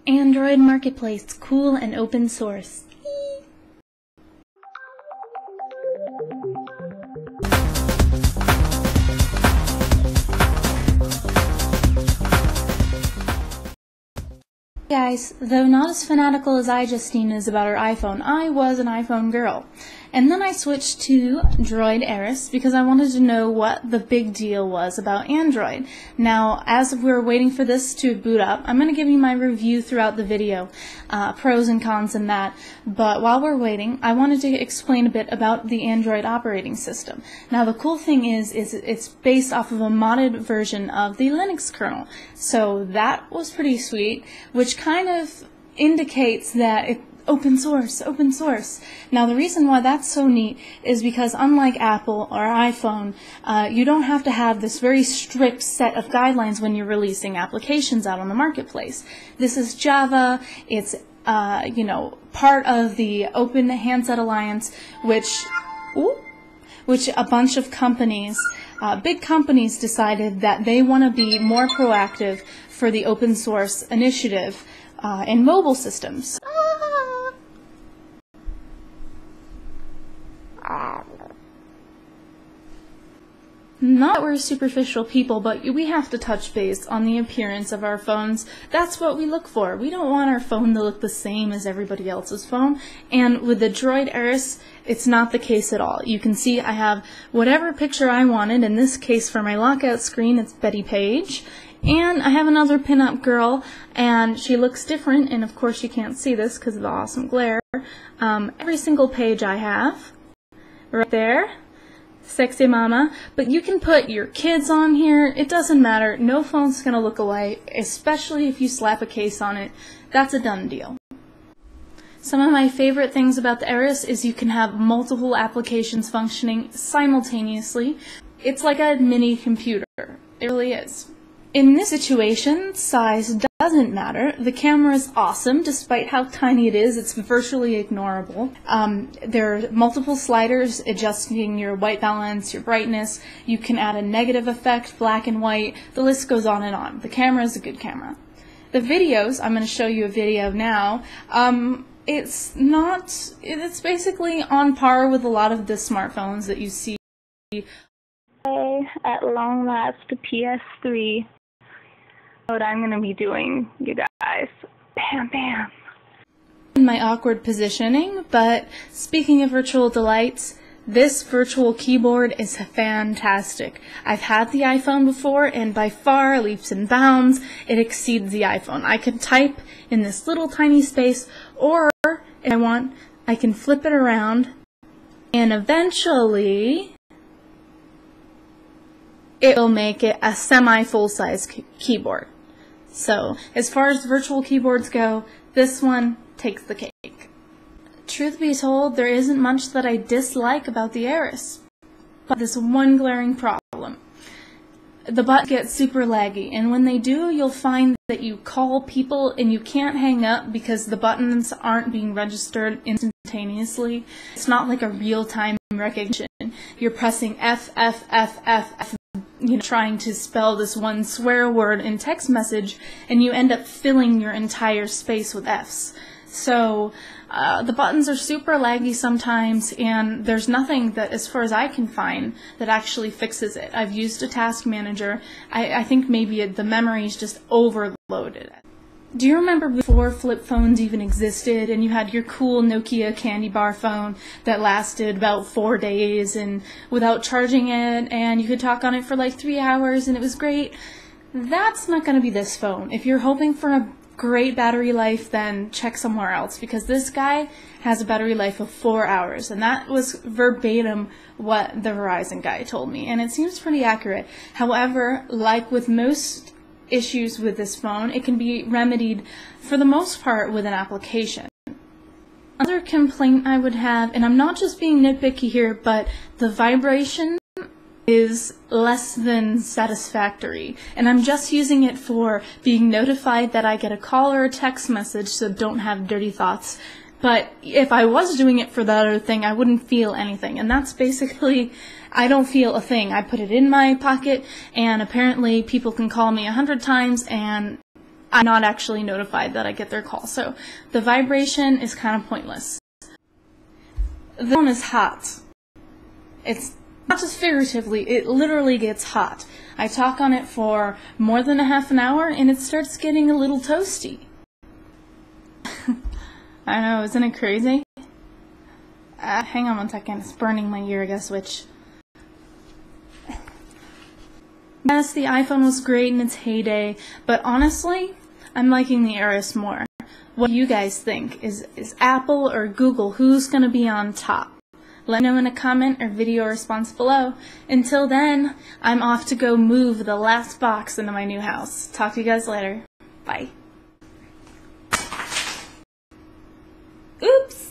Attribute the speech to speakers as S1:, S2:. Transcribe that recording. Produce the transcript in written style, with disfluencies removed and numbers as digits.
S1: Android Marketplace, cool and open source. Guys, though not as fanatical as Justine is about her iPhone, I was an iPhone girl. And then I switched to Droid Eris because I wanted to know what the big deal was about Android. Now, as we're waiting for this to boot up, I'm going to give you my review throughout the video, pros and cons and that. But while we're waiting, I wanted to explain a bit about the Android operating system. Now, the cool thing is it's based off of a modded version of the Linux kernel. So that was pretty sweet, which kind of indicates that it's open source. Now the reason why that's so neat is because unlike Apple or iPhone, you don't have to have this very strict set of guidelines when you're releasing applications out on the marketplace. This is Java, it's part of the Open Handset Alliance, which a bunch of companies, big companies decided that they want to be more proactive for the open source initiative in mobile systems. Not that we're superficial people, but we have to touch base on the appearance of our phones. That's what we look for. We don't want our phone to look the same as everybody else's phone. And with the Droid Eris, it's not the case at all. You can see I have whatever picture I wanted. In this case, for my lockout screen, it's Betty Page. And I have another pinup girl, and she looks different, and of course you can't see this because of the awesome glare. Every single page I have, right there, sexy mama, but you can put your kids on here. It doesn't matter. No phone's going to look alike, especially if you slap a case on it. That's a done deal. Some of my favorite things about the Eris is you can have multiple applications functioning simultaneously. It's like a mini computer. It really is. In this situation, size doesn't matter. The camera is awesome, despite how tiny it is. It's virtually ignorable. There are multiple sliders adjusting your white balance, your brightness. You can add a negative effect, black and white. The list goes on and on. The camera is a good camera. The videos, I'm going to show you a video now. It's basically on par with a lot of the smartphones that you see.
S2: At long last, the PS3. What I'm going to be doing, you guys. Bam, bam.
S1: In my awkward positioning, but speaking of virtual delights, this virtual keyboard is fantastic. I've had the iPhone before, and by far, leaps and bounds, it exceeds the iPhone. I can type in this little tiny space, or if I want, I can flip it around, and eventually it will make it a semi-full-size keyboard. So, as far as virtual keyboards go, this one takes the cake. Truth be told, there isn't much that I dislike about the Eris, but this one glaring problem. The buttons get super laggy, and when they do, you'll find that you call people and you can't hang up because the buttons aren't being registered instantaneously. It's not like a real-time recognition. You're pressing F, F, F, F, F, trying to spell this one swear word in text message, and you end up filling your entire space with Fs. So the buttons are super laggy sometimes, and there's nothing that, as far as I can find, that actually fixes it. I've used a task manager. I think maybe the memory is just overloaded. Do you remember before flip phones even existed and you had your cool Nokia candy bar phone that lasted about 4 days and without charging it, and you could talk on it for like 3 hours and it was great? That's not going to be this phone. If you're hoping for a great battery life, then check somewhere else, because this guy has a battery life of 4 hours, and that was verbatim what the Verizon guy told me, and it seems pretty accurate. However, like with most issues with this phone, it can be remedied for the most part with an application. Another complaint I would have, and I'm not just being nitpicky here, but the vibration is less than satisfactory, and I'm just using it for being notified that I get a call or a text message, so don't have dirty thoughts. But if I was doing it for that other thing, I wouldn't feel anything, and that's basically, I don't feel a thing. I put it in my pocket, and apparently people can call me 100 times, and I'm not actually notified that I get their call. So the vibration is kind of pointless. The phone is hot. It's not just figuratively, it literally gets hot. I talk on it for more than a half an hour and it starts getting a little toasty. I know, isn't it crazy? Hang on one second, it's burning my ear, I guess, which... Yes, the iPhone was great in its heyday, but honestly, I'm liking the Eris more. What do you guys think? Is Apple or Google, who's gonna be on top? Let me know in a comment or video response below. Until then, I'm off to go move the last box into my new house. Talk to you guys later. Bye. Oops!